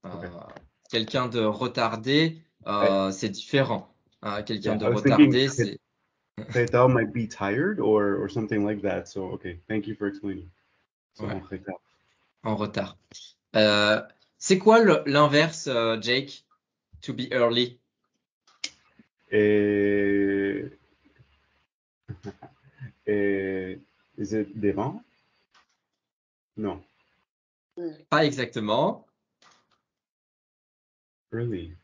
Okay. Quelqu'un de retardé, c'est différent. Quelqu'un de I was thinking retardé, c'est retard might be tired or something like that. So, okay, thank you for explaining. So, ouais, en retard. en retard. Euh, c'est quoi l'inverse, Jake? To be early. Et, is it devant? Non, Pas exactement. early.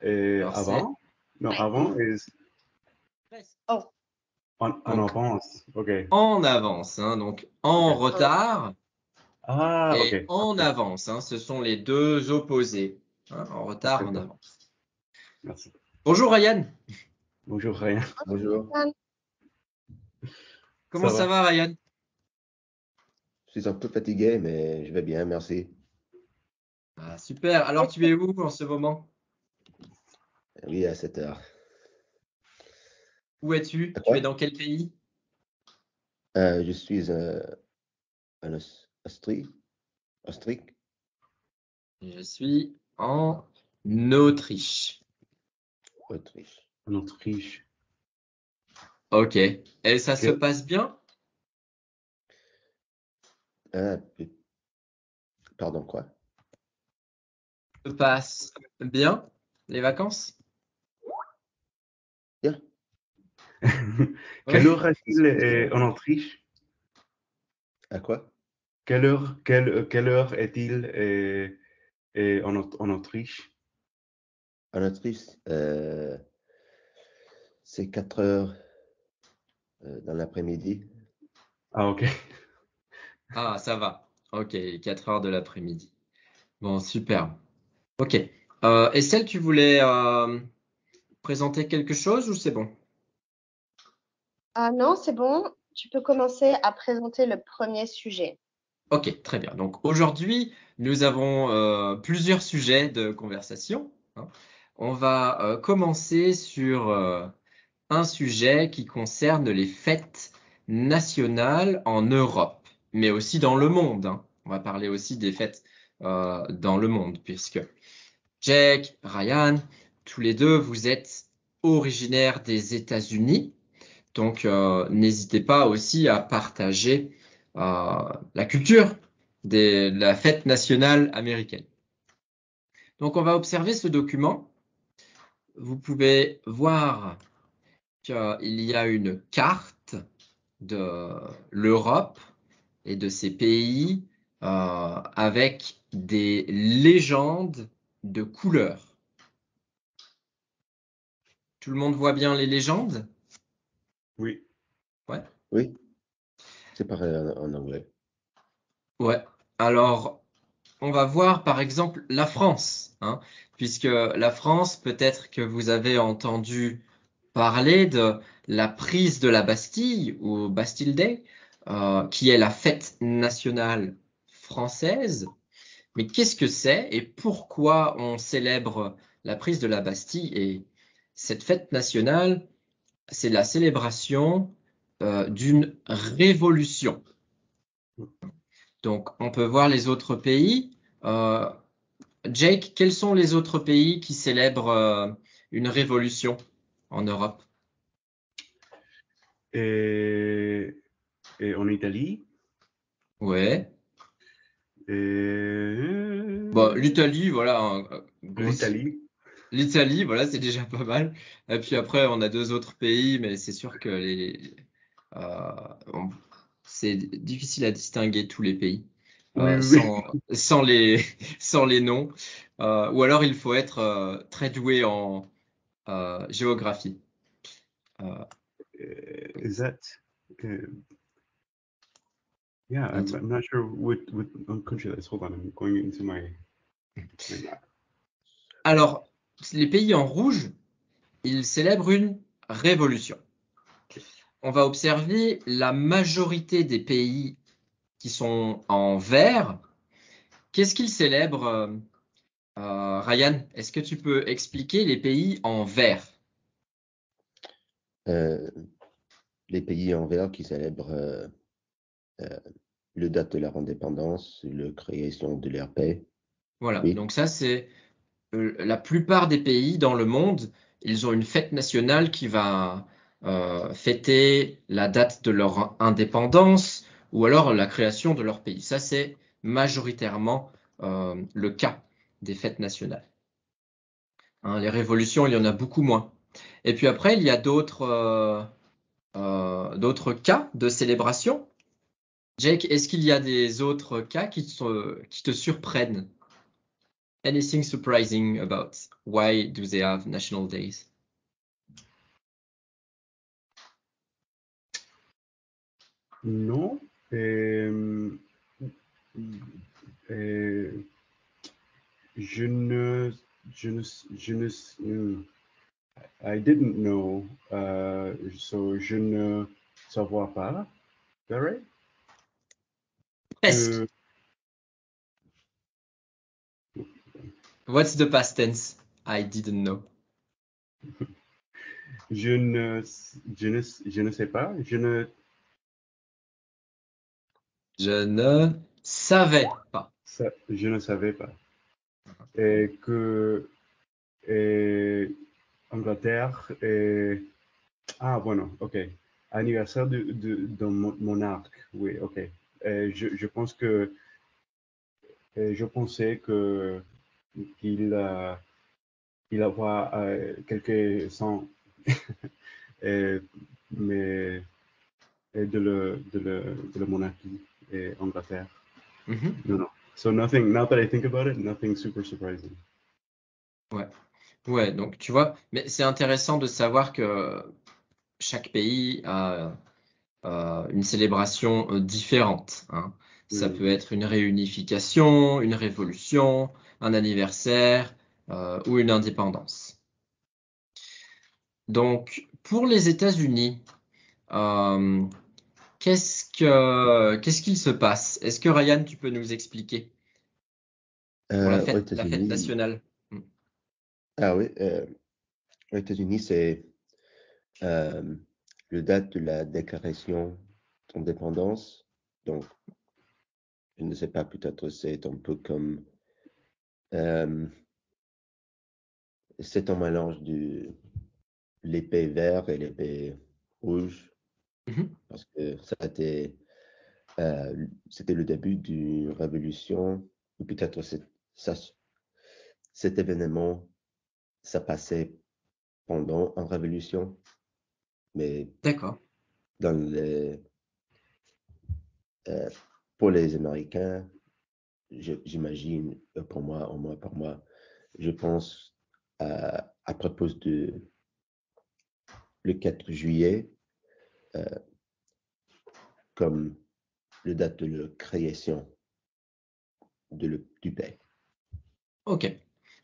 Et Alors c'est avant? Non, avant is Oh, en donc avance. Okay. en avance, hein, donc en Okay. retard Ah, et okay. en Okay. avance, hein, ce sont les deux opposés. En retard, en D'accord. avance. Merci. Bonjour Ryan. Bonjour, Ryan. Bonjour, Comment Ça ça va? va, Ryan? je suis un peu fatigué, mais je vais bien, merci. Super. Alors tu es où en ce moment? Oui, à 7 heures. Où es-tu? À Tu es quoi? dans quel pays? Je suis en Austrie. Austrie. Je suis en Autriche. Autriche. En Autriche. Ok. Et ça se Que- passe bien? Ah, pardon, quoi? Ça se passe bien, les vacances? Bien. Quelle Oui. heure est-il en Autriche? À quoi? Quelle heure est-il en Autriche? En Autriche, c'est 4 heures dans l'après-midi. Ah, ok. Ah, ça va. Ok, 4 heures de l'après-midi. Bon, super. Ok. Estelle, tu voulais présenter quelque chose ou c'est bon? ah non, c'est bon. Tu peux commencer à présenter le premier sujet. Ok, très bien. Donc aujourd'hui, nous avons plusieurs sujets de conversation, hein. On va commencer sur un sujet qui concerne les fêtes nationales en Europe, mais aussi dans le monde, hein. On va parler aussi des fêtes dans le monde, puisque Jake, Ryan, tous les deux, vous êtes originaires des États-Unis. Donc, n'hésitez pas aussi à partager la culture de la fête nationale américaine. Donc, on va observer ce document. Vous pouvez voir qu'il y a une carte de l'Europe et de ses pays avec des légendes de couleurs. Tout le monde voit bien les légendes? Oui. Ouais. Oui, c'est pareil en anglais. Ouais. Alors, on va voir par exemple la France, hein, puisque la France, peut-être que vous avez entendu parler de la prise de la Bastille ou Bastille Day, qui est la fête nationale française. Mais qu'est-ce que c'est et pourquoi on célèbre la prise de la Bastille? Et cette fête nationale, c'est la célébration d'une révolution. Donc, on peut voir les autres pays. Euh, Jake, quels sont les autres pays qui célèbrent une révolution en Europe? Et, et en Italie? Ouais. Bon, Et l'Italie, voilà, grosse. l'Italie? L'Italie, voilà, c'est déjà pas mal. Et puis après, on a deux autres pays, mais c'est sûr que euh, on- c'est difficile à distinguer tous les pays Oui, oui, oui. sans sans les noms. Ou alors, il faut être très doué en géographie. Euh, Is that? Uh, yeah, I'm not sure what country that is. Hold on, I'm going into my map. alors, les pays en rouge, ils célèbrent une révolution. On va observer la majorité des pays qui sont en vert. Qu'est-ce qu'ils célèbrent, Ryan? Est-ce que tu peux expliquer les pays en vert? Les pays en vert qui célèbrent le date de leur indépendance, la création de leur pays. Voilà, Oui. donc ça c'est la plupart des pays dans le monde, ils ont une fête nationale qui va fêter la date de leur indépendance ou alors la création de leur pays. Ça c'est majoritairement le cas des fêtes nationales. Hein, les révolutions, il y en a beaucoup moins. Et puis après, il y a d'autres cas de célébration. Jake, est-ce qu'il y a des autres cas qui te surprennent? Anything surprising about why do they have national days? Non. Euh, je ne, je ne, je ne, I didn't know, so je ne savoir pas, is that right? Presque. What's the past tense? I didn't know. Je ne, je ne sais pas, Je ne savais pas. je ne savais pas. Et que Angleterre est, ah, bueno, ok. Anniversaire de monarque, oui, ok. Je pense que, je pensais que qu'il il avoir quelques cent, euh, mais de la monarchie et Angleterre. Mhm. Non, non. So nothing, now that I think about it, nothing super surprising. Ouais. Ouais, donc tu vois, mais c'est intéressant de savoir que chaque pays a une célébration différente, hein. Ça Mm. peut être une réunification, une révolution, un anniversaire ou une indépendance. Donc, pour les États-Unis, euh, qu'est-ce qu'il se passe? Est-ce que Ryan, tu peux nous expliquer pour Aux la fête États-Unis, nationale? ah oui, aux États-Unis, c'est euh, le date de la déclaration d'indépendance. Donc, je ne sais pas, peut-être c'est un peu comme, euh, c'est un mélange de l'épée verte et l'épée rouge, Mhm. parce que c'était le début d'une révolution, ou peut-être ça, cet événement, ça passait pendant une révolution, mais D'accord. dans les, euh, pour les Américains, j'imagine, pour moi, je pense à propos de le 4 juillet, euh, comme le date de la création du pays. Ok.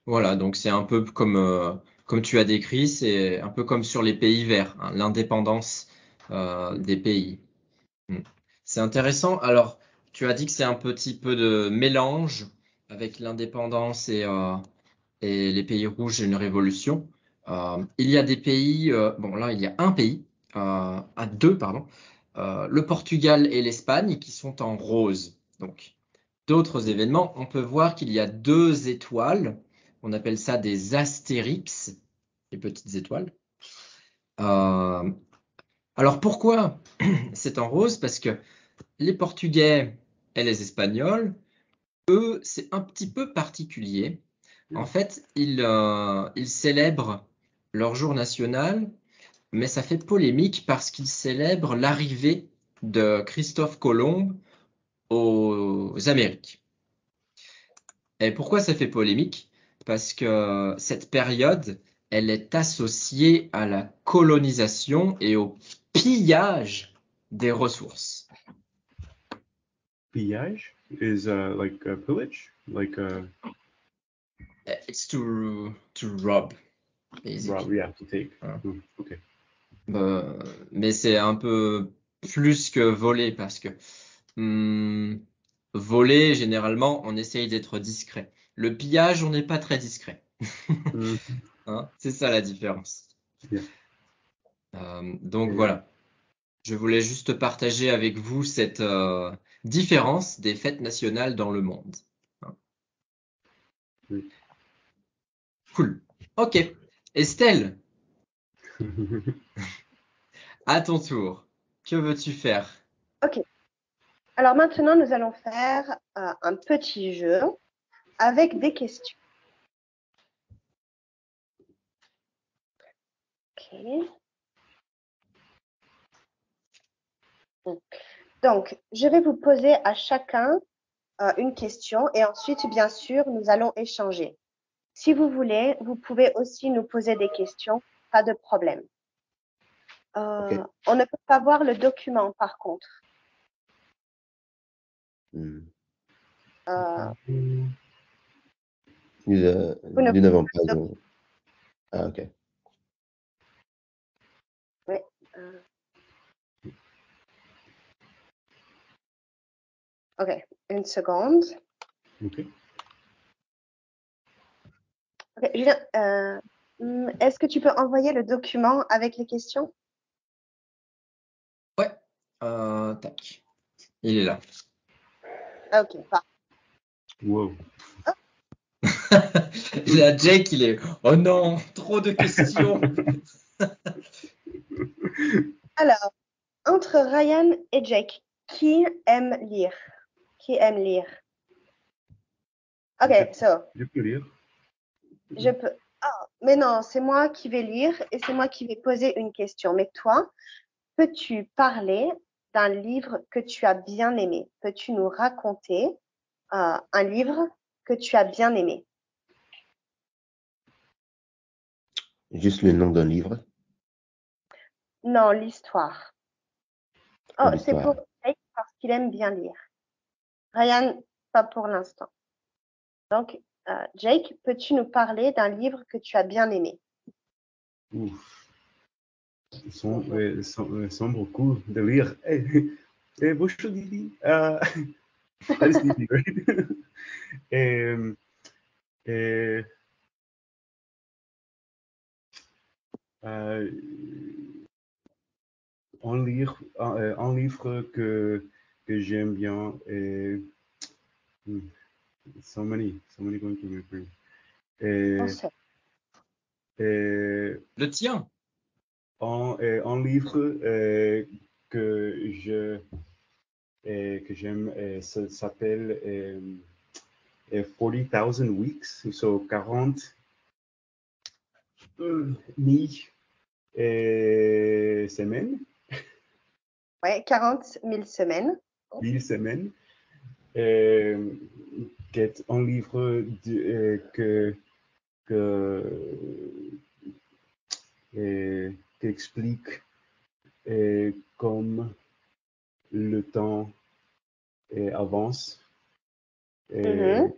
Voilà, donc c'est un peu comme tu as décrit, c'est un peu comme sur les pays verts, hein, l'indépendance des pays. Mm. C'est intéressant. Alors, tu as dit que c'est un petit peu de mélange avec l'indépendance et les pays rouges et une révolution. Il y a des pays, bon là, il y a un pays, deux, pardon, le Portugal et l'Espagne qui sont en rose. Donc, d'autres événements, on peut voir qu'il y a deux étoiles. On appelle ça des astérix, les petites étoiles. Euh, alors pourquoi c'est en rose? Parce que les Portugais et les Espagnols, eux, c'est un petit peu particulier. En fait, ils célèbrent leur jour national, mais ça fait polémique parce qu'ils célèbrent l'arrivée de Christophe Colomb aux Amériques. Et pourquoi ça fait polémique? Parce que cette période, elle est associée à la colonisation et au pillage des ressources. Pillage is like a pillage, like a It's to rob, basically. yeah, to take. Hein. Okay. Mais c'est un peu plus que voler parce que hum, voler, généralement, on essaye d'être discret. Le pillage, on n'est pas très discret. Mm. Hein, c'est ça la différence. Yeah. Donc Et, voilà, je voulais juste partager avec vous différence des fêtes nationales dans le monde. Oui. Cool. Ok. Estelle, à ton tour. Que veux-tu faire? Ok. Alors maintenant, nous allons faire un petit jeu avec des questions. Ok. Donc, je vais vous poser à chacun une question et ensuite, bien sûr, nous allons échanger. Si vous voulez, vous pouvez aussi nous poser des questions, pas de problème. Ok. On ne peut pas voir le document, par contre. Hmm. Euh, Vous ne Nous n'avons pas pouvez de... Ah, ok. oui, euh, ok, une seconde. Ok. Ok, Julien, est-ce que tu peux envoyer le document avec les questions? Ouais. Tac. Il est là. Ah, ok, parfait. Wow. Là, Jake, il est. Oh non, trop de questions. Alors, entre Ryan et Jake, qui aime lire? Qui aime lire? Ok, Je peux lire. je peux. Ah, mais non, c'est moi qui vais lire et c'est moi qui vais poser une question. Mais toi, peux-tu parler d'un livre que tu as bien aimé? Peux-tu nous raconter un livre que tu as bien aimé? Juste le nom d'un livre Non, l'histoire. ou Oh, c'est l'histoire. pour Jake parce qu'il aime bien lire. Ryan, pas pour l'instant. Donc, Jake, peux-tu nous parler d'un livre que tu as bien aimé? Ouf. Ils sont beaucoup de lire. Bonjour Didi. That is Didi, right? Um, uh, uh, un livre que j'aime bien et so many going to my brain. On Et, sait. et Le tien. un livre que que j'aime ça s'appelle 40,000 Weeks, so 40 000 semaines, Ouais, 40 000 semaines. 1000 semaines, euh, qui est un livre que, qui explique comme le temps avance et, Mhm.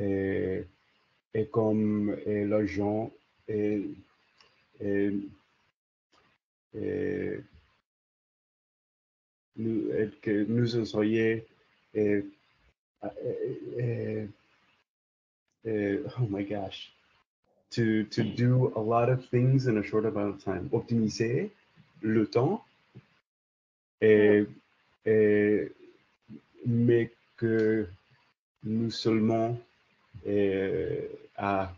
et, et comme l'argent et, et, et que nous essayons et, et, oh my gosh, to do a lot of things in a short amount of time. Optimiser le temps, Mm. et, et, mais que nous seulement à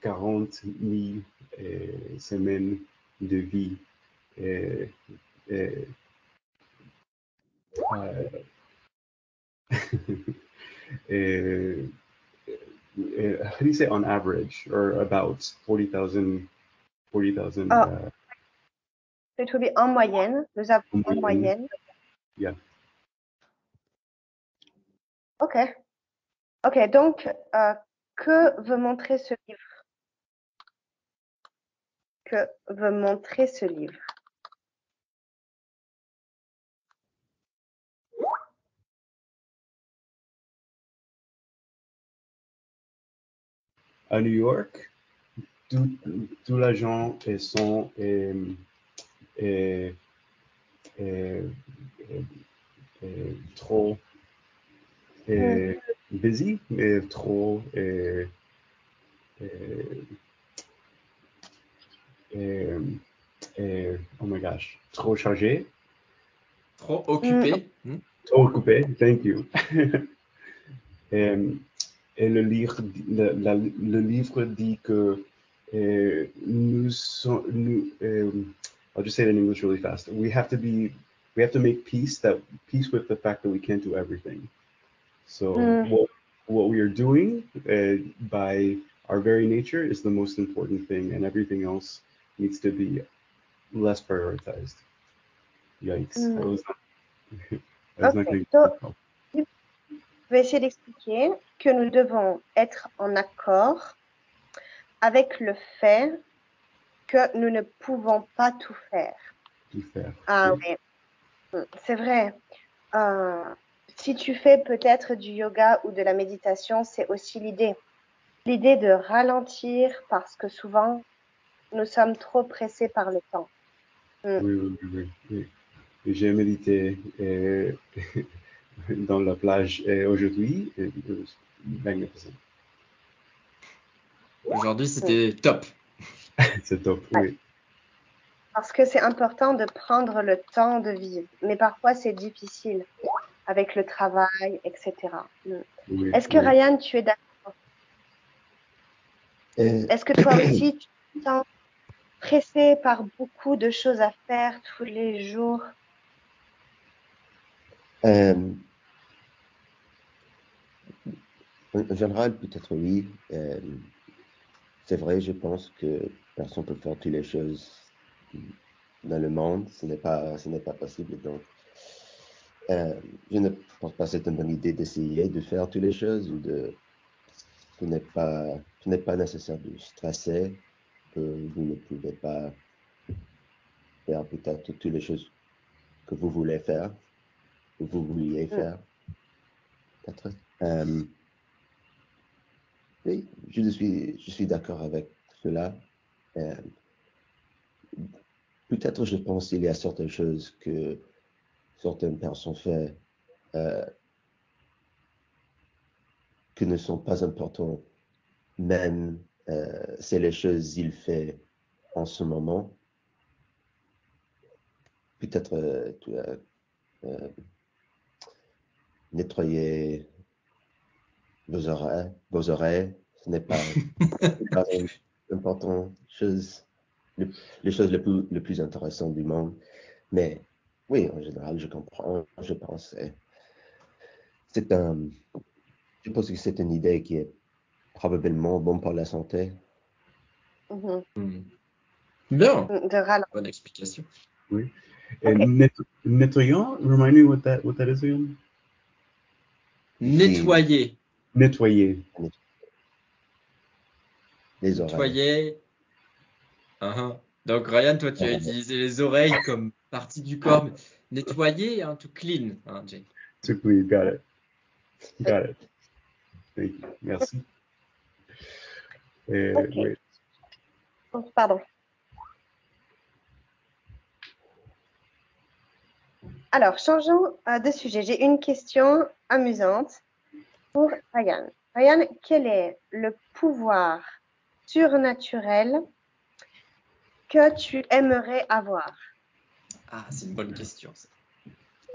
40 000 semaines de vie. Et, et, et, how do you say on average or about 40,000 40,000 Oh, j'ai trouvé en moyenne. Nous avons en moyenne. moyenne. Yeah. Ok. Ok, donc, que veut montrer ce livre? Que veut montrer ce livre? À New York, tous les gens sont et, et, trop Mm. busy, mais trop et, oh my gosh, trop chargé Trop occupé. Trop occupé, thank you. Euh, et le livre dit que I'll just say it in English really fast. We have to make peace with the fact that we can't do everything. So what we are doing by our very nature is the most important thing, and everything else needs to be less prioritized. Yikes. That was not Ok, going donc, to je vais essayer d'expliquer que nous devons être en accord avec le fait que nous ne pouvons pas tout faire. faire. Ah oui, c'est vrai. Si tu fais peut-être du yoga ou de la méditation, c'est aussi l'idée. L'idée de ralentir parce que souvent, nous sommes trop pressés par le temps. Oui. J'ai médité dans la plage aujourd'hui. Magnificent. Aujourd'hui, c'était top. C'est top, Ouais. oui. Parce que c'est important de prendre le temps de vivre. Mais parfois, c'est difficile avec le travail, etc. Oui, Est-ce que oui. Ryan, tu es d'accord? Est-ce que toi aussi, tu te sens pressé par beaucoup de choses à faire tous les jours? En général, peut-être oui. C'est vrai, je pense que personne peut faire toutes les choses dans le monde. Ce n'est pas possible. Donc, je ne pense pas que c'est une bonne idée d'essayer de faire toutes les choses ou ce n'est pas nécessaire de stresser que vous ne pouvez pas faire peut-être toutes les choses que vous voulez faire, que vous vouliez faire. Peut-être. Oui, je suis d'accord avec cela. Peut-être je pense qu'il y a certaines choses que certaines personnes font qui ne sont pas importantes, même c'est les choses qu'il fait en ce moment. Peut-être nettoyer vos oreilles, ce n'est pas une importante chose, les choses les plus intéressantes du monde. Mais oui, en général, je comprends, je pense. Je pense que c'est une idée qui est probablement bonne pour la santé. Bien. De ralentir. Bonne explication. Oui. And nettoyant, remind me what that is again? Nettoyer. Nettoyer. Les oreilles. Nettoyer. Donc, Ryan, toi, tu as utilisé les oreilles comme partie du corps. Mais nettoyer, to clean, Jake. To clean, got it. Got it. Thank you. Merci. Ok. Oui. Oh, pardon. Alors, changeons de sujet. J'ai une question amusante pour Ryan. Ryan, quel est le pouvoir surnaturel que tu aimerais avoir? Ah, c'est une bonne question, ça.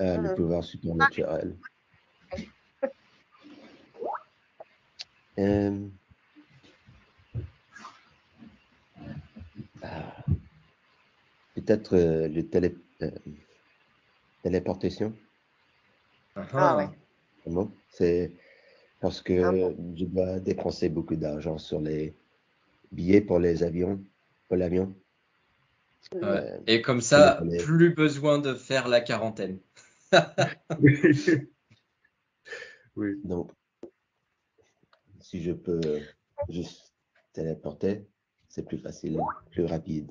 Le pouvoir supernaturel. Peut-être téléportation. Ah ouais. Comment? C'est parce que je dois dépenser beaucoup d'argent sur les billets pour l'avion. Et comme ça, plus besoin de faire la quarantaine. Oui. Donc, si je peux juste téléporter, c'est plus facile, plus rapide.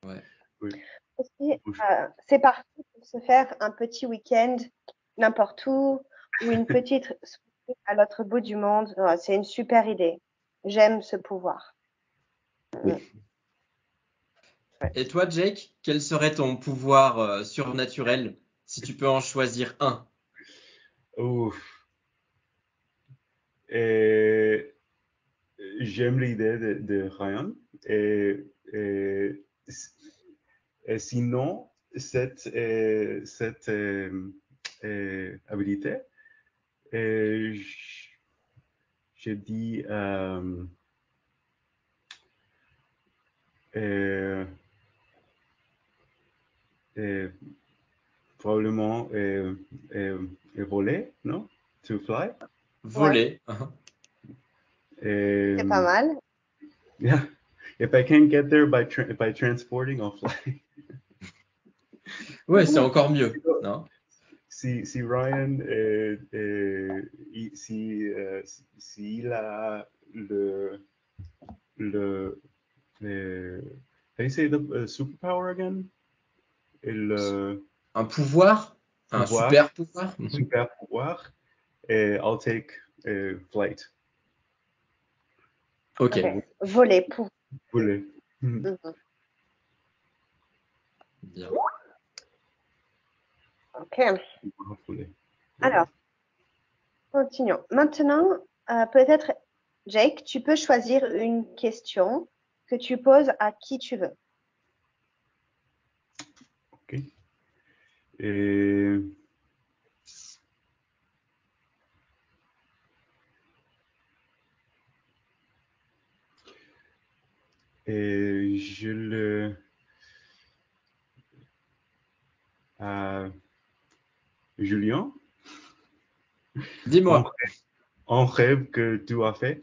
Ouais. Oui. Aussi, c'est parti pour se faire un petit week-end n'importe où ou une petite soirée à l'autre bout du monde. C'est une super idée. J'aime ce pouvoir. Oui. Et toi, Jake, quel serait ton pouvoir surnaturel si tu peux en choisir un? Ouf. J'aime l'idée de Ryan. Et sinon, cette habilité. Et je dis probablement voler, non? To fly. Voler. C'est pas mal. Yeah. If I can't get there by transporting, I'll fly. Ouais, c'est encore mieux, non? Si Ryan, s'il a le how do you say the superpower again? Un pouvoir, un Pouvoir. super pouvoir. Super pouvoir, I'll take flight. Ok. Ok. Voler pour. Voler. Mhm. Bien. Ok. Voler. Alors, continuons. Maintenant, peut-être, Jake, tu peux choisir une question que tu poses à qui tu veux. Ok. Et je le Julien, Dis-moi, un rêve que tu as fait.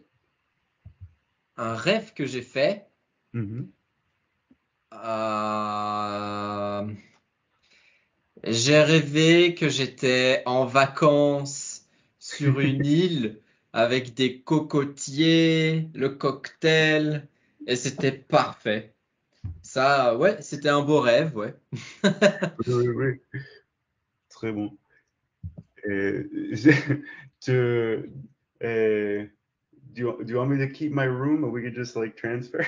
un rêve que j'ai fait. Mhm. J'ai rêvé que j'étais en vacances sur une île avec des cocotiers, le cocktail, et c'était parfait. Ça, ouais, c'était un beau rêve, ouais. Oui, oui, oui. Très bon. Tu, do you want me to keep my room or we could just like transfer?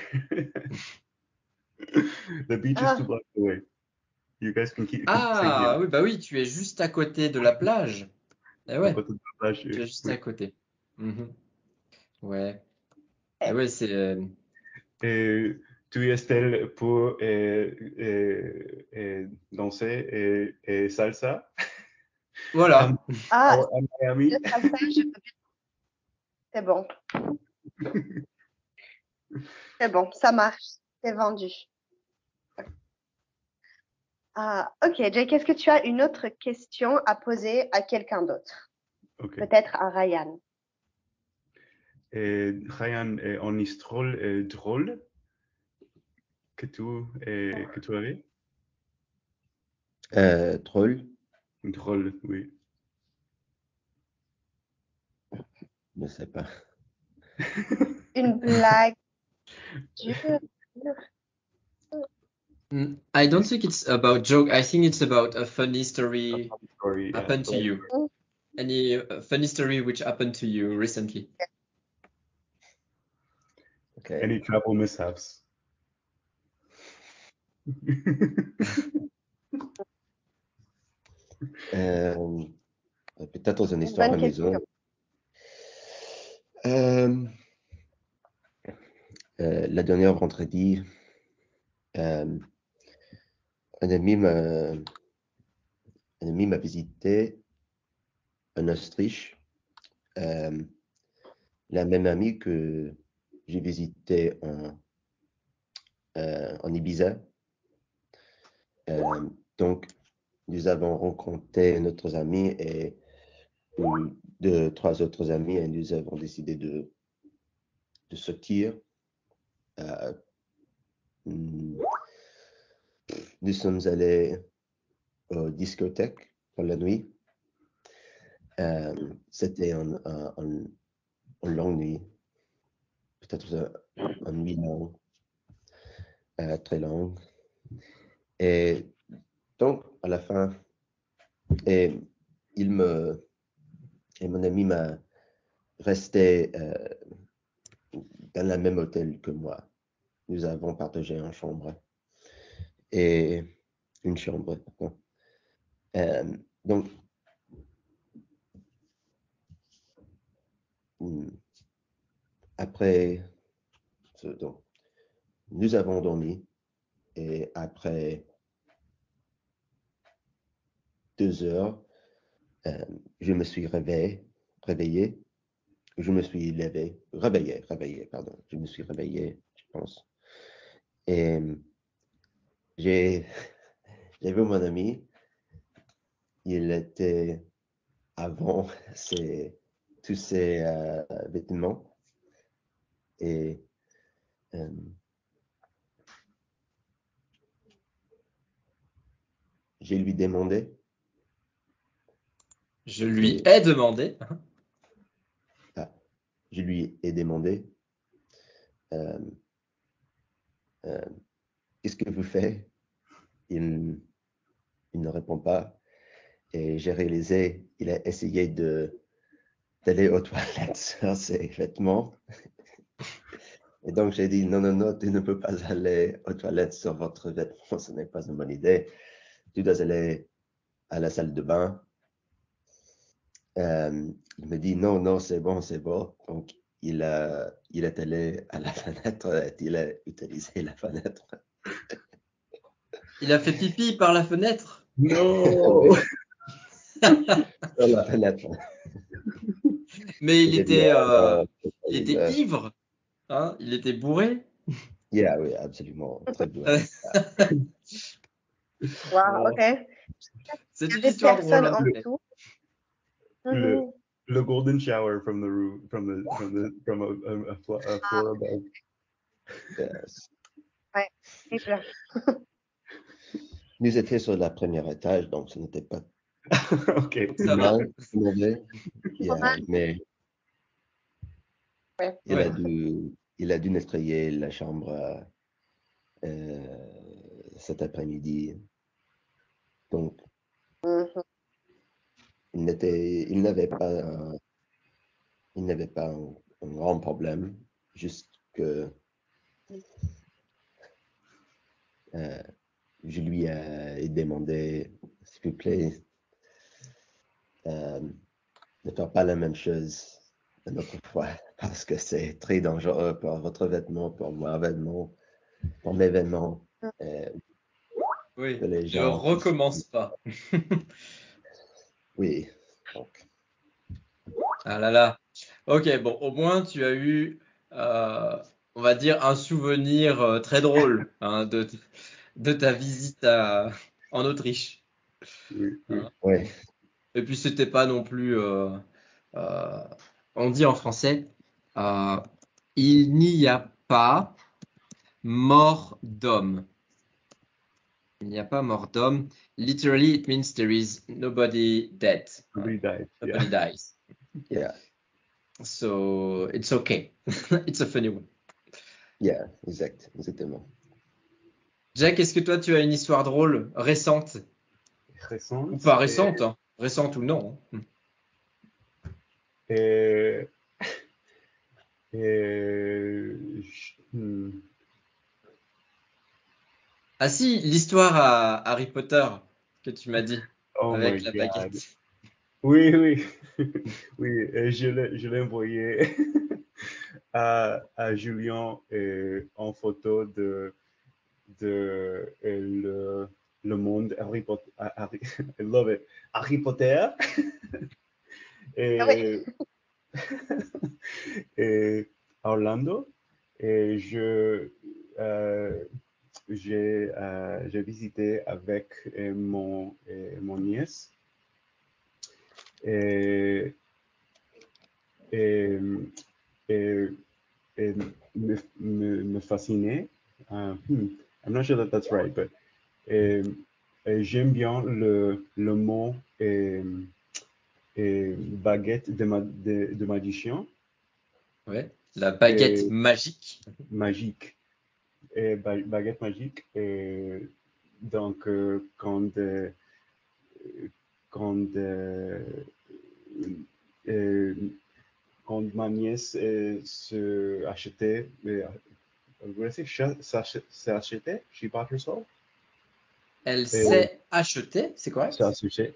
The beach is 2 Ah, blocks away. You guys can stay Ah, here. oui, bah oui, tu es juste à côté de la plage. Eh À ouais, côté de la plage. tu es juste Oui. à côté. Mhm. Ouais. Eh ok. ouais, c'est. Et tu es style pour danser et salsa à, Voilà. Ah, à Miami. le salsa, c'est bon. C'est bon, ça marche. C'est vendu. Ah, ok, Jake, est-ce que tu as une autre question à poser à quelqu'un d'autre? Ok. Peut-être à Ryan. Et Ryan, en histoire drôle que tu avais? Troll, Drôle, oui. je ne sais pas. Une blague dure. I don't think it's about joke. I think it's about a funny story Sorry, yeah. happened to you. Any funny story which happened to you recently? Okay. Any travel mishaps? Euh, Peut-être une Une histoire bonne question. amusante. Euh, la dernière vendredi, euh, un ami m'a visité en Autriche. Euh, la même ami que j'ai visité en Ibiza. Donc, nous avons rencontré notre ami et trois autres amis et nous avons décidé de sortir. Euh, nous sommes allés aux discothèques pour la nuit. C'était une longue nuit, peut-être une nuit longue, très longue. Et donc, à la fin, et mon ami m'a resté dans le même hôtel que moi. Nous avons partagé une chambre et une chambre. Pardon. Donc, après, donc, nous avons dormi et après 2 heures, je me suis réveillé, je me suis réveillé, pardon, je me suis réveillé, je pense. Et j'ai vu mon ami, il était avant tous ses vêtements et je lui demandé, Je lui ai demandé. je lui ai demandé, qu'est-ce que vous faites? Il ne répond pas. Et j'ai réalisé, il a essayé d'aller aux toilettes sur ses vêtements. Et donc j'ai dit, non, non, non, tu ne peux pas aller aux toilettes sur votre vêtement, ce n'est pas une bonne idée. Tu dois aller à la salle de bain. Il me dit, non, non, c'est bon, c'est bon. Donc il est allé à la fenêtre et il a utilisé la fenêtre. Il a fait pipi par la fenêtre. No. Sur la fenêtre. Mais il J'ai dit, était, oh, il était ivre. Hein, il était bourré. yeah, oui, absolument. Très bien. Wow, ok. C'est Il y une avait histoire drôle. personne Hein. en dessous. Le, Mhm. le golden shower from the roof, from a floor above. Yes. Ouais, terrible. Nous étions sur le premier étage, donc ce n'était pas Ok. Ça va. mauvais. Yeah, mais Ouais. Ouais. il a dû nettoyer la chambre cet après-midi. Donc, Mhm. il n'avait pas un grand problème, juste que je lui ai demandé, s'il vous plaît, ne faire pas la même chose une autre fois, parce que c'est très dangereux pour votre vêtement, pour mon vêtement, pour mes vêtements. Oui. Que les Ne gens recommence pas. Oui, donc, Ah là là. Ok, bon, au moins tu as eu, on va dire, un souvenir très drôle hein, de ta visite en Autriche. Oui, oui. Hein. ouais. Et puis c'était pas non plus, euh, on dit en français, euh, il n'y a pas mort d'homme. Il n'y a pas mort d'homme. Literally, it means there is nobody dead. Nobody died. Nobody Yeah. dies. Yeah, So it's okay. It's a funny one. yeah, exactement. Jack, est-ce que toi tu as une histoire drôle récente ou Récente. pas récente, hein, récente ou non? Hein. Et, hmm. Ah si, l'histoire à Harry Potter que tu m'as dit Oh my avec la God. baguette. Oui, oui. Oui, je l'ai envoyé à Julien en photo de le monde Harry Potter. I love it. Harry Potter. Ah ouais. Et, et Orlando. Et j'ai visité avec mon nièce. Et, et, et, et me fascinait. I'm not sure that that's right, but et, j'aime bien le mot baguette de magicien Ouais, la baguette et magique. magique. Et baguette magique. Et donc, quand, euh, quand ma nièce se achetait, s'achetait, she bought herself, Elle et s'est achetée, c'est correct?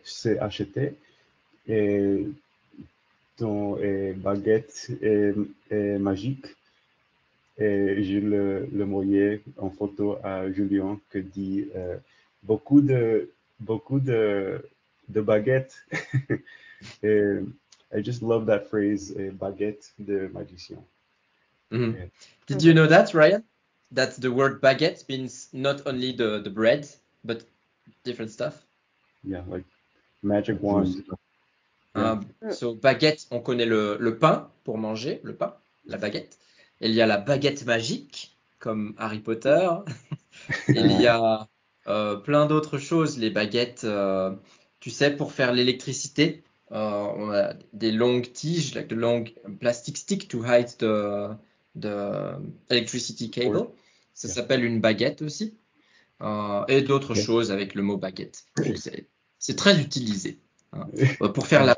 s'est acheté, et ton baguette magique, et je le envoyé en photo à Julien qui dit beaucoup de the baguette. uh, I just love that phrase, baguette de magicien. Mhm. Yeah. Did you know that, Ryan? That the word baguette means not only the bread, but different stuff. Yeah, like magic wand. Yeah. So baguette, on connaît le pain pour manger, le pain, la baguette. Il y a la baguette magique, comme Harry Potter. Il y a plein d'autres choses, les baguettes, tu sais, pour faire l'électricité. On a des longues tiges, like the long plastic stick to hide the electricity cable. Ça s'appelle une baguette aussi. Et d'autres choses avec le mot baguette. Donc c'est très utilisé hein. Pour faire la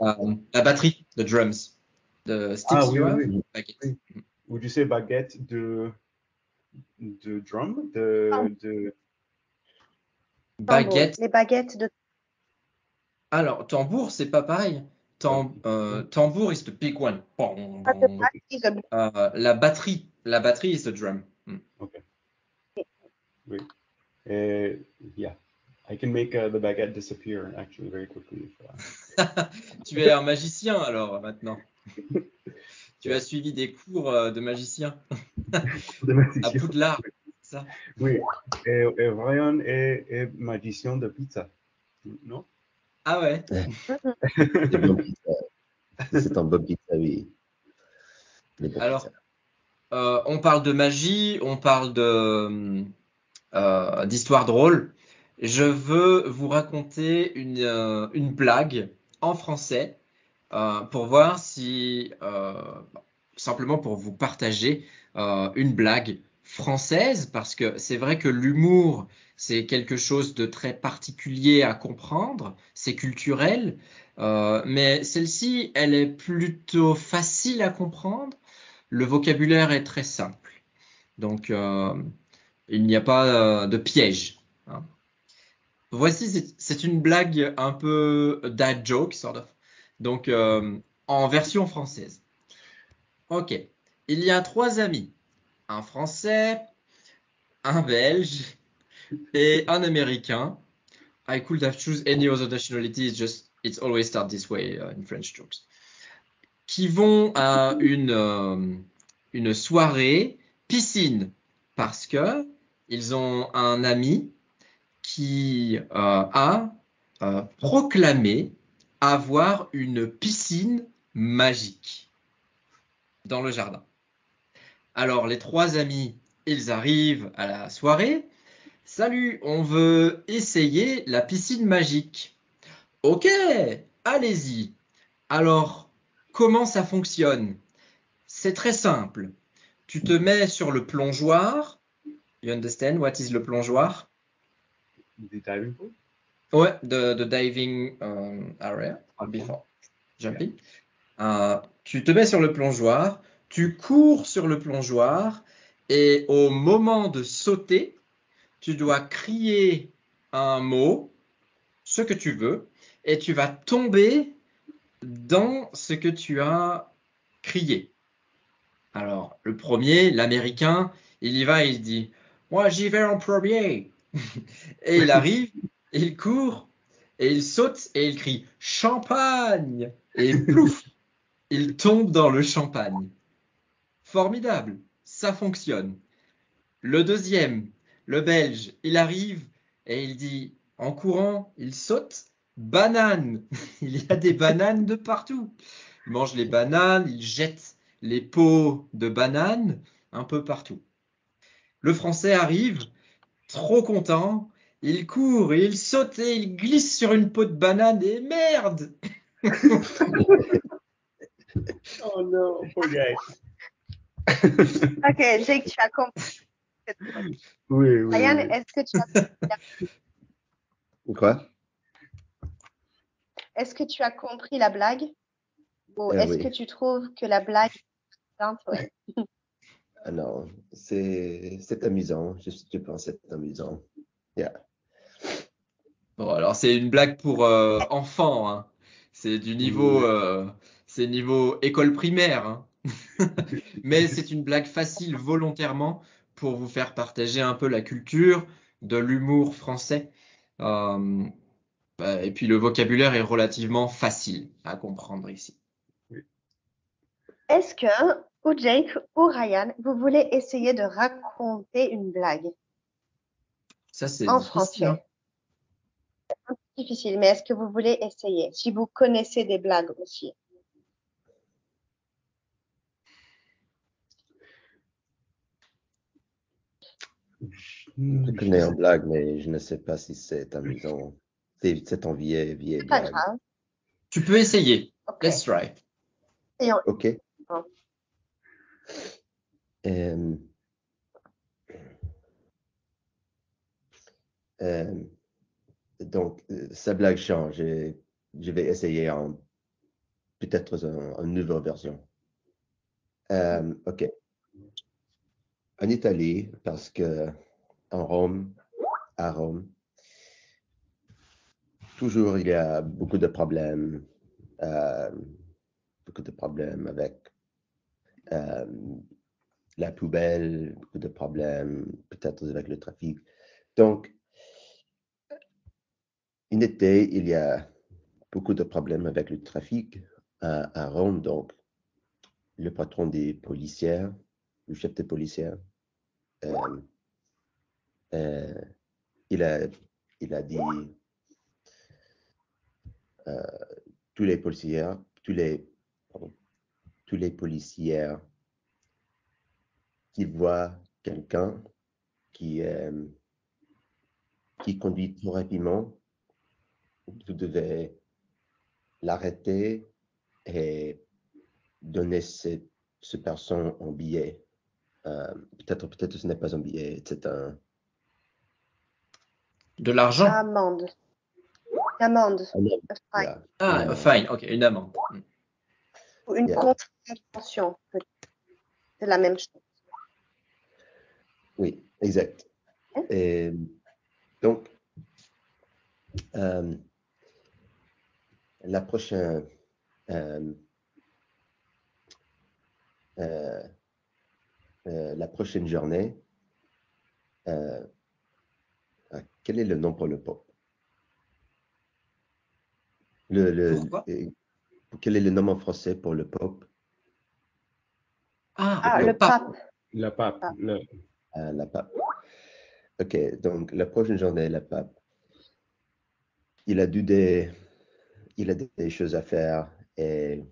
batterie, the drums, the sticks Ah oui, you have, oui, baguette. oui. Would you say baguette de drum? Baguette. Les baguettes de Alors, tambour, c'est pas pareil. Tambour is the big one. Bong, bong. La batterie is the drum. Okay. Oui. Yeah. I can make the baguette disappear actually very quickly. Tu es un magicien alors maintenant. Tu as suivi des cours de magicien à Poudlard, ça? Oui. Et Ryan est magicien de pizza, non? Ah ouais. C'est un bon pizza, oui. Alors, on parle de magie, on parle d'histoire drôle. Je veux vous raconter une blague en français pour voir si, simplement pour vous partager une blague française, parce que c'est vrai que l'humour, c'est quelque chose de très particulier à comprendre, c'est culturel, mais celle-ci, elle est plutôt facile à comprendre. Le vocabulaire est très simple. Donc, il n'y a pas de piège. Hein. Voici, c'est une blague un peu dad joke, sort of. Donc, en version française. Ok. Il y a trois amis. Un Français, un Belge et un Américain. I could have choose any other nationality, it's always start this way in French jokes. Qui vont à une soirée piscine parce que ils ont un ami qui a proclamé avoir une piscine magique dans le jardin. Alors les trois amis, ils arrivent à la soirée. Salut, on veut essayer la piscine magique. Ok, allez-y. Alors, comment ça fonctionne? C'est très simple. Tu te mets sur le plongeoir. You understand what is le plongeoir? The diving pool? Ouais, the diving area before jumping. Tu te mets sur le plongeoir, tu cours sur le plongeoir et au moment de sauter, tu dois crier un mot, ce que tu veux, et tu vas tomber dans ce que tu as crié. Alors, le premier, l'Américain, il y va, il dit « Moi, j'y vais en premier !» Et il arrive, il court, et il saute, et il crie « Champagne !» Et plouf, il tombe dans le champagne. Formidable, ça fonctionne. Le deuxième, le Belge, il arrive, et il dit en courant, il saute « Banane !» Il y a des bananes de partout. Il mange les bananes, il jette les peaux de bananes un peu partout. Le Français arrive, trop content, il court et il saute et il glisse sur une peau de banane et merde! Oh no, poor guy. Ok, Jake, tu as compris. Oui, oui. Ryan, Oui. est-ce que tu as Quoi? Est-ce que tu as compris la blague? Ou Ah est-ce oui. que tu trouves que la blague est simple? Ouais. Ah non, c'est amusant. Je pense que c'est amusant. Yeah. Bon, alors c'est une blague pour enfants, hein. C'est du c'est niveau école primaire, hein. Mais c'est une blague facile volontairement pour vous faire partager un peu la culture de l'humour français. Et puis le vocabulaire est relativement facile à comprendre ici. Est-ce que, ou Jake ou Ryan, vous voulez essayer de raconter une blague Ça, c'est en difficile, hein. français? Difficile, mais est-ce que vous voulez essayer? Si vous connaissez des blagues aussi. Je connais en blague, mais je ne sais pas si c'est amusant. C'est en vieille C'est pas blague. grave. Tu peux essayer. Ok. Let's try. Et on- OK. Euh, euh, donc, sa blague change. Je vais essayer peut-être une nouvelle version. OK. En Italie, parce que à Rome, toujours il y a euh, beaucoup de problèmes avec euh, la poubelle, beaucoup de problèmes peut-être avec le trafic. Donc, en été, il y a beaucoup de problèmes avec le trafic à Rome. Donc, le patron des policiers, le chef des policiers, euh, euh, il a, il a dit euh, tous les policiers, pardon, tous les policiers qui voient quelqu'un qui, euh, qui conduit trop rapidement, vous devez l'arrêter et donner ce personne en billet. Peut-être ce n'est pas un billet, c'est un De l'argent? Amende. Amende. amende. A fine. Yeah, Ah, une amende. fine. OK, une amende. Ou une Yeah. contravention. C'est la même chose. Oui, exact. Ok. Et donc, la prochaine, euh, euh, la prochaine journée, quel est le nom pour le Pope? Pourquoi? Quel est le nom en français pour le Pope? Ah, Ah, le le pape. pape. La pape. La pape. OK, donc la prochaine journée, la pape, il a il a des choses à faire et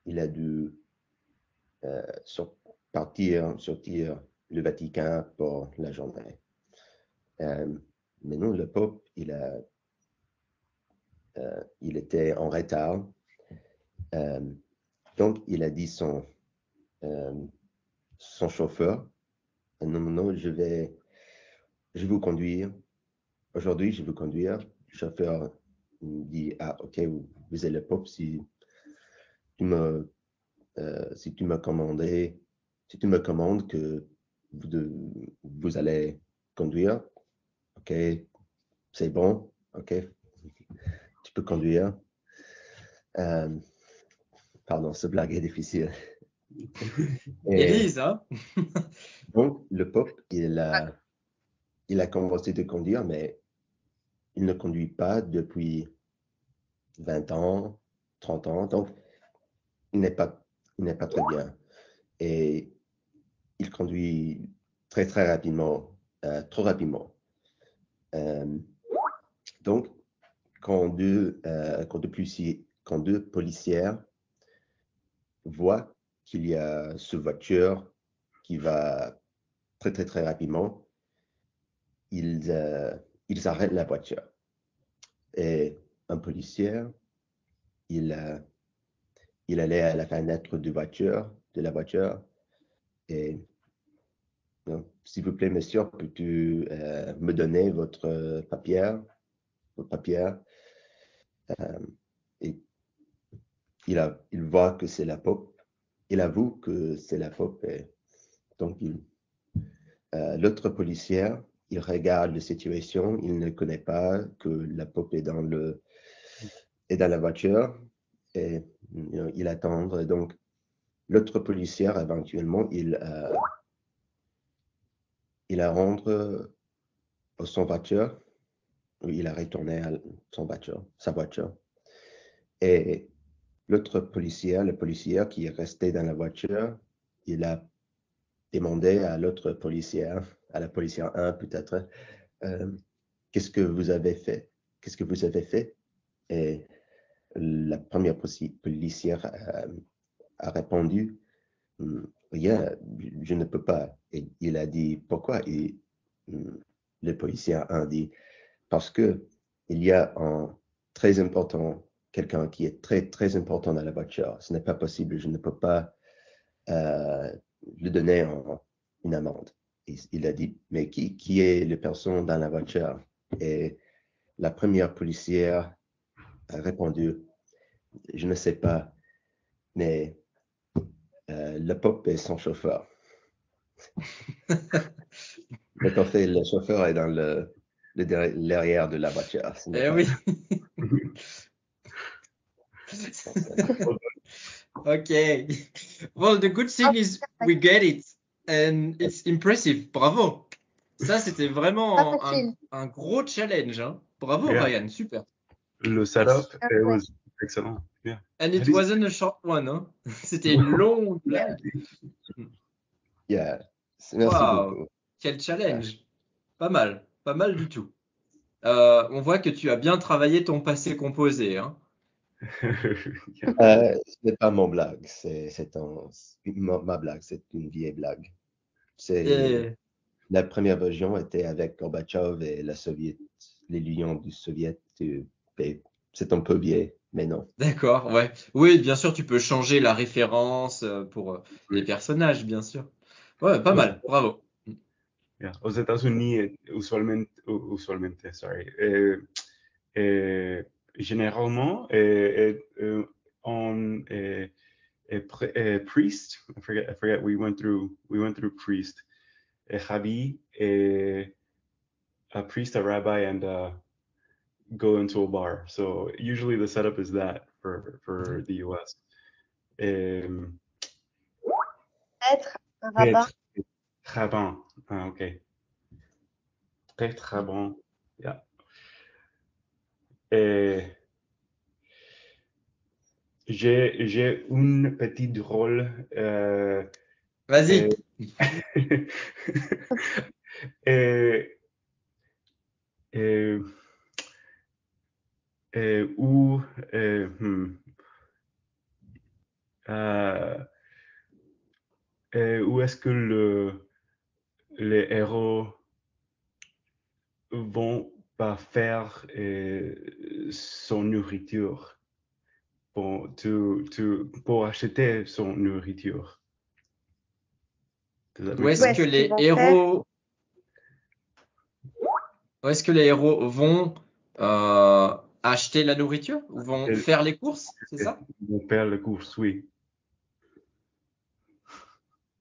il a dû sortir le Vatican pour la journée. Mais non, le Pope, il était en retard. Donc, il a dit son chauffeur, non, non, je vais vous conduire. Aujourd'hui, je vais vous conduire. Le chauffeur dit, ah, ok, vous êtes le Pope, tu me, si tu me commandais, si tu me commandes que vous allez conduire, ok, c'est bon, ok, tu peux conduire. Pardon, ce blague est difficile. Et Élise, hein? donc, le Pope, il a commencé de conduire, mais il ne conduit pas depuis 20 ans, 30 ans, donc il n'est pas, il n'est pas très bien. Et il conduit très, très rapidement, trop rapidement. Donc, quand deux policiers voient qu'il y a ce voiture qui va très, très, très rapidement, ils arrêtent la voiture. Et un policier, il, il allait à la fenêtre de la voiture, et s'il vous plaît, monsieur, peux-tu me donner votre papier? Et il voit que c'est la Pope, il avoue que c'est la Pope, et donc l'autre policier, il regarde la situation, il ne connaît pas que la Pope est dans la voiture, et il attend. Et donc, l'autre policier, éventuellement, il rentre à son voiture, il a retourné à sa voiture. Et l'autre policier, le policier qui est resté dans la voiture, il a demandé à l'autre policier, à la policière 1 peut-être, qu'est-ce que vous avez fait? Qu'est-ce que vous avez fait? Et la première policière a répondu, rien, je ne peux pas. Et il a dit, pourquoi? Et le policier a dit, parce que il y a un très important, quelqu'un qui est très, très important dans la voiture. Ce n'est pas possible, je ne peux pas lui donner une amende. Et il a dit, mais qui est la personne dans la voiture? Et la première policière a répondu, je ne sais pas, mais le pop est son chauffeur. Donc en fait, le chauffeur est dans l'arrière de la voiture. Eh oui. Okay. Well, the good thing is we get it and it's impressive. Bravo. Ça, c'était Pas vraiment facile. un gros challenge, hein. Bravo, Yeah. Ryan. Super. Le setup, Ah, it ouais. was excellent. Yeah. And it wasn't a short one, hein. C'était une longue blague. Yeah. Merci Wow. beaucoup. Quel challenge. Pas mal du tout. On voit que tu as bien travaillé ton passé composé, hein. Yeah. Ce n'est pas mon blague, ma blague, c'est une vieille blague. Et- La première version était avec Gorbatchev et l'Union du Soviet. C'est un peu vieil, mais non. D'accord, ouais. Oui, bien sûr, tu peux changer la référence pour les personnages, bien sûr. Ouais, pas mal. Bravo. Yeah. Aux États-Unis, usualmente, sorry, généralement, on priest. I forget. We went through priest, a rabbi, a priest, a rabbi, and go into a bar. So usually the setup is that for the US. Être un rabbin. Rabbin. Ah, ok. Prêtre rabbin. Yeah. J'ai une petite rôle. Vas-y. Où où est-ce que les héros vont pas faire son nourriture pour acheter son nourriture? Does that Où make est-ce sense? que Est-ce qu'ils les vont héros, où est-ce que les héros vont acheter la nourriture ou vont Et- faire les courses, c'est ça? Ils vont faire les courses, oui.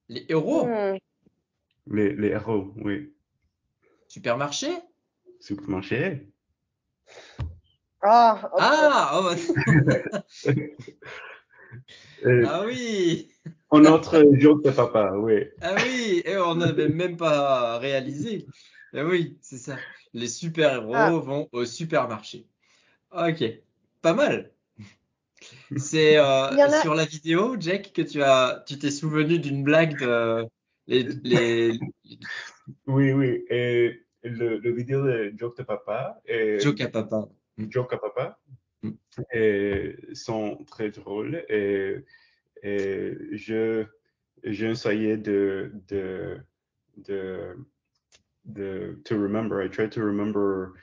Les héros, Les héros, oui. supermarché? Supermarché. Oh, ok. Ah, oh, Euh, ah oui, Un autre joke de papa, oui. ah oui, et on n'avait même pas réalisé. Ah oui, c'est ça. Les super-héros Ah. vont au supermarché. Ok, pas mal. C'est Il y en a. sur la vidéo, Jack, que tu t'es souvenu d'une blague de les Oui, oui. Et le vidéo de joke de papa et jokes à papa. joke à papa Mm. sont très drôles et j'ai essayé to remember. I tried to remember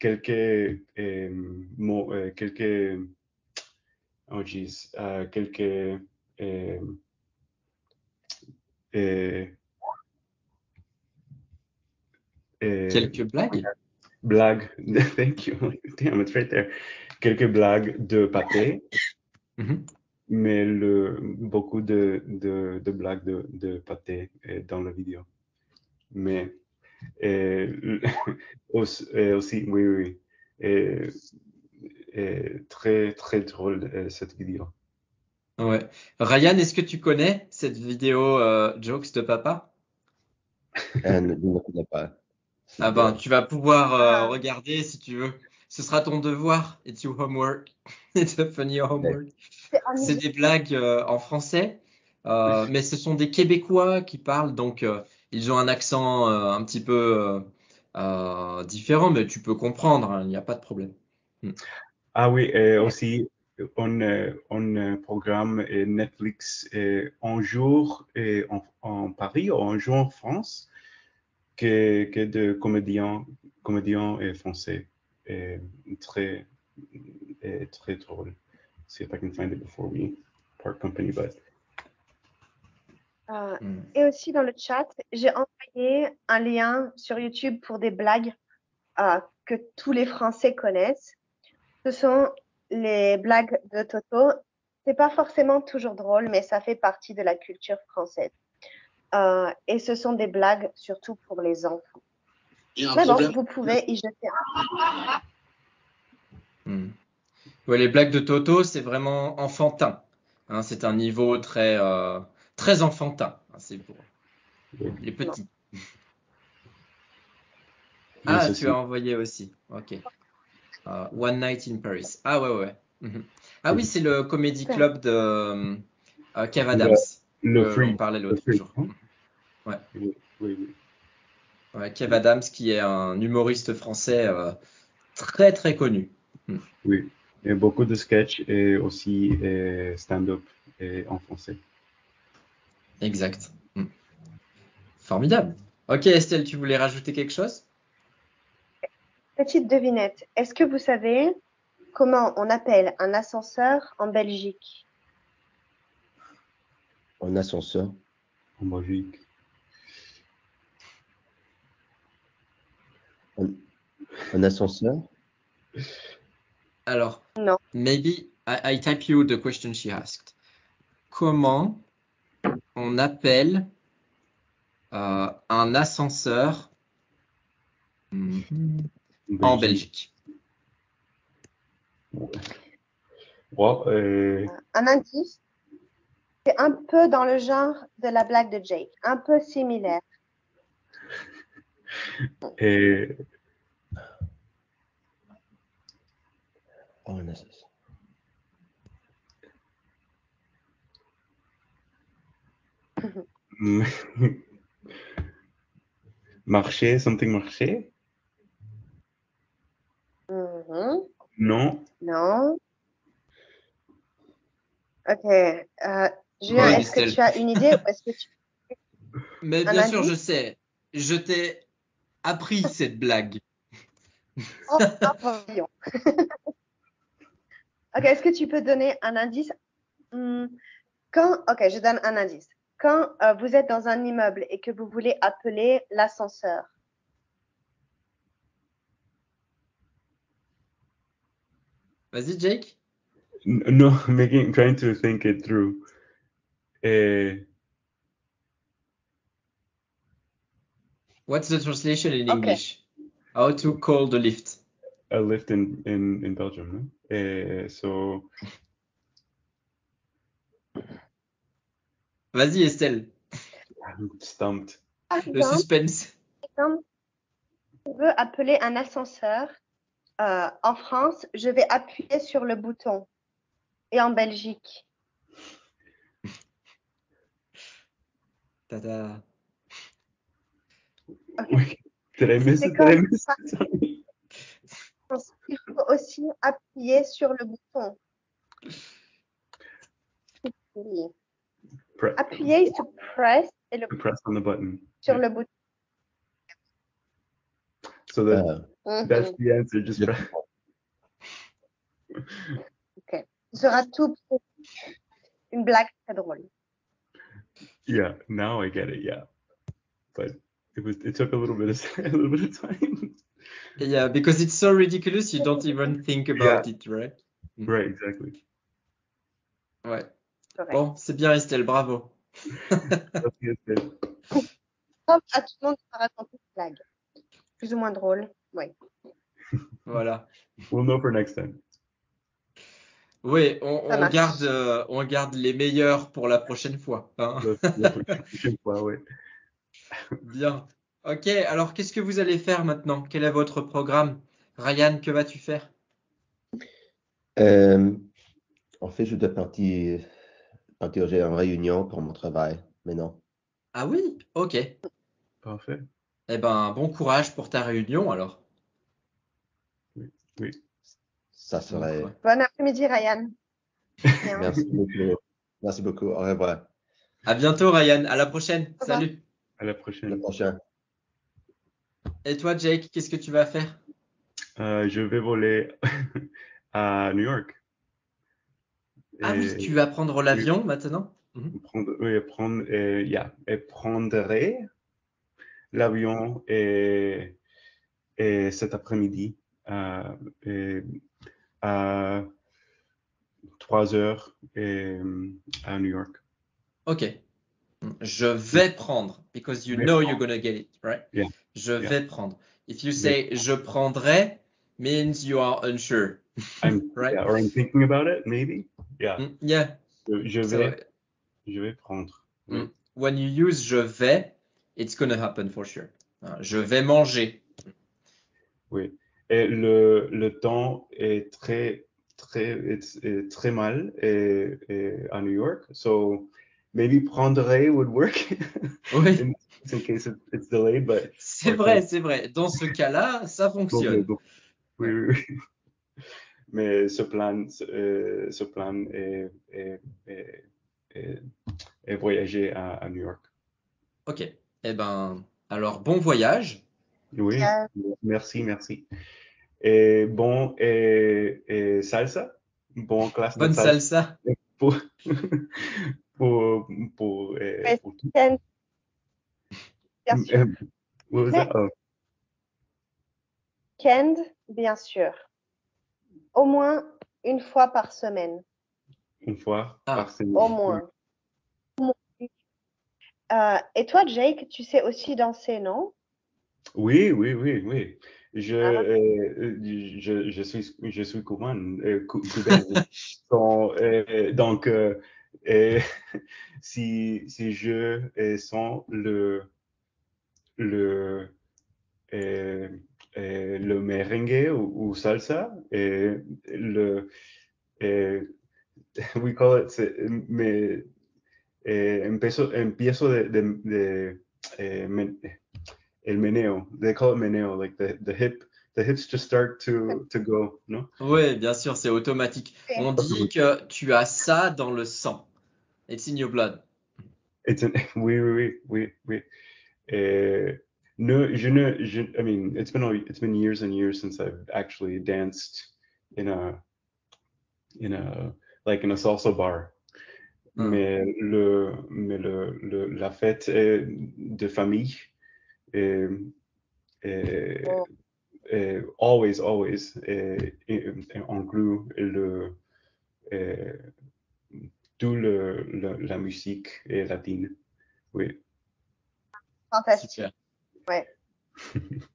quelques mots, quelques oh geez, quelques euh, Quelques blagues? blagues. Thank you. Damn, it's right there. Quelques blagues de pâté, Mhm. mais beaucoup de blagues de pâté dans la vidéo. Mais aussi, oui, oui. Très, très drôle cette vidéo. Ouais. Ryan, est-ce que tu connais cette vidéo jokes de papa? Je ne connais pas. Ah ben, tu vas pouvoir Ah. regarder si tu veux. Ce sera ton devoir. It's your homework. It's a funny homework. C'est en C'est des blagues en français, mais ce sont des Québécois qui parlent, donc ils ont un accent un petit peu différent, mais tu peux comprendre, hein, il n'y a pas de problème. Ah oui, et aussi, on programme Netflix un jour en Paris ou un jour en France que de comédiens français. Et très, très drôle. See if I can find it before we part company, but Et aussi dans le chat, j'ai envoyé un lien sur YouTube pour des blagues que tous les Français connaissent. Ce sont les blagues de Toto. C'est pas forcément toujours drôle, mais ça fait partie de la culture française. Et ce sont des blagues surtout pour les enfants. Mais bon, vous pouvez y jeter un. Ouais, les blagues de Toto, c'est vraiment enfantin. Hein, c'est un niveau très, très enfantin. Hein, c'est pour les petits. Ah, tu as envoyé aussi. Ok. One Night in Paris. Ah ouais. Ah oui, c'est le Comedy Club de Kev Adams. le on parlait l'autre jour. Ouais. Oui. Ouais, Kev Adams, qui est un humoriste français très très connu. Oui. Et beaucoup de sketchs et aussi stand-up en français. Exact. Formidable. Ok, Estelle, tu voulais rajouter quelque chose? Petite devinette. Est-ce que vous savez comment on appelle un ascenseur en Belgique? En ascenseur. En Belgique. Un ascenseur? Alors, Non. maybe I type you the question she asked. Comment on appelle un ascenseur en Belgique? Un indice, c'est un peu dans le genre de la blague de Jake, un peu similaire. Un ascenseur. Marché, something marché? Non. Non. Ok. Julien, est-ce que tu as une idée ou est-ce que tu... Mais bien sûr, je sais. Je t'ai appris cette blague. Oh, voyons. Ok, est-ce que tu peux donner un indice? Ok, je donne un indice. Quand vous êtes dans un immeuble et que vous voulez appeler l'ascenseur. Vas-y, Jake. No, trying to think it through. What's the translation in English? How to call the lift? A lift in Belgium, no? So. Vas-y, Estelle. I'm stumped. Le suspense. Quand je veux appeler un ascenseur en France, je vais appuyer sur le bouton. Et en Belgique? Tada. Okay. Did I miss it? Il faut aussi appuyer sur le bouton. Appuyer sur press et le press on the button. Sur le bouton. So that's the answer. Just press. Ok. Ce sera tout pour une blague très drôle. Yeah, now I get it. Yeah, but it took a little bit of time. Yeah, because it's so ridiculous, you don't even think about it, right? Right, exactly. Ouais. Bon, c'est bien, Estelle, bravo. Merci, Estelle. À tout le monde de raconter une blague. Plus ou moins drôle, oui. Voilà. We'll know for next time. Oui, on garde les meilleurs pour la prochaine fois. Hein. La prochaine fois, oui. Bien. Ok, alors qu'est-ce que vous allez faire maintenant? Quel est votre programme? Ryan, que vas-tu faire? En fait, je dois partir, j'ai une réunion pour mon travail maintenant. Ah oui, ok. Parfait. Eh ben, bon courage pour ta réunion alors. Oui. Oui. Ça Bon serait. courage. Bon après-midi, Ryan. Bien. Merci beaucoup. Merci beaucoup. Au revoir. À bientôt, Ryan. À la prochaine. Au revoir. Salut. À la À la prochaine. prochaine. Et toi, Jake, qu'est-ce que tu vas faire? Je vais voler à New York. Ah oui, Et tu vas prendre oui, l'avion maintenant? Mhm. prendrai l'avion et cet après-midi euh, et à 3 heures à New York. Ok. Je vais prendre, because you Je vais know you're prendre. gonna get it, right? Yeah, Je yeah. vais prendre. If you Je vais say je prendrai, means you are unsure, right? or I'm thinking about it, maybe. Yeah. Yeah, Je c'est vais, vrai. je vais prendre. Oui. When you use je vais, it's gonna happen for sure. Je vais manger. Oui. Et le temps est est très mal à New York. So maybe prendrez would work Oui, in case it's delayed, but c'est or vrai, c'est vrai. Dans ce cas-là, ça fonctionne. oui, Ouais. oui, oui. Mais ce plan est, est voyager à New York. Ok. Eh ben, alors bon voyage. Oui, Euh, merci, merci. Et bon, et salsa, bon classe de Bonne salsa salsa. pour, pour tout. week-end, bien sûr. What was Mais that? Oh, week-end, bien sûr. Au moins une fois par semaine. une fois par Ah, semaine. Au moins. Et toi, Jake, tu sais aussi danser, non? Oui, oui, oui, oui. Ah, Je suis cubain, cubain. Donc, euh, si je sens le, euh, le merengue ou salsa, eh, we call it, me, empiezo el meneo. They call it meneo, like the hips just start to go, no? oui, bien sûr, c'est automatique. On dit que tu as ça dans le sang. It's in your blood. It's an, oui. No, I mean, it's been years and years since I've actually danced in a like in a salsa bar. Hmm. La fête de famille est, est, bon, always inclut euh, la musique latine. Oui. fantastique. Super. Ouais.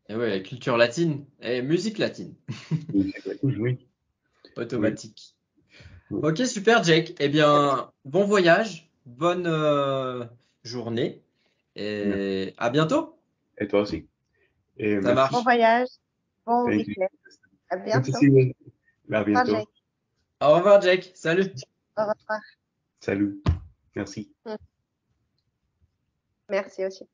Et ouais, la culture latine et musique latine, Oui. Oui. automatique. Oui. Ok, super, Jake. Eh bien, bon voyage, bonne journée et à bientôt. Et toi aussi. Et Ça Bon merci. marche. voyage, bon Thank you. week-end. À Good to bientôt. see you. À Au revoir, bientôt. Jake. Au revoir, Jake. Salut. Au revoir. Salut. Merci. Merci aussi.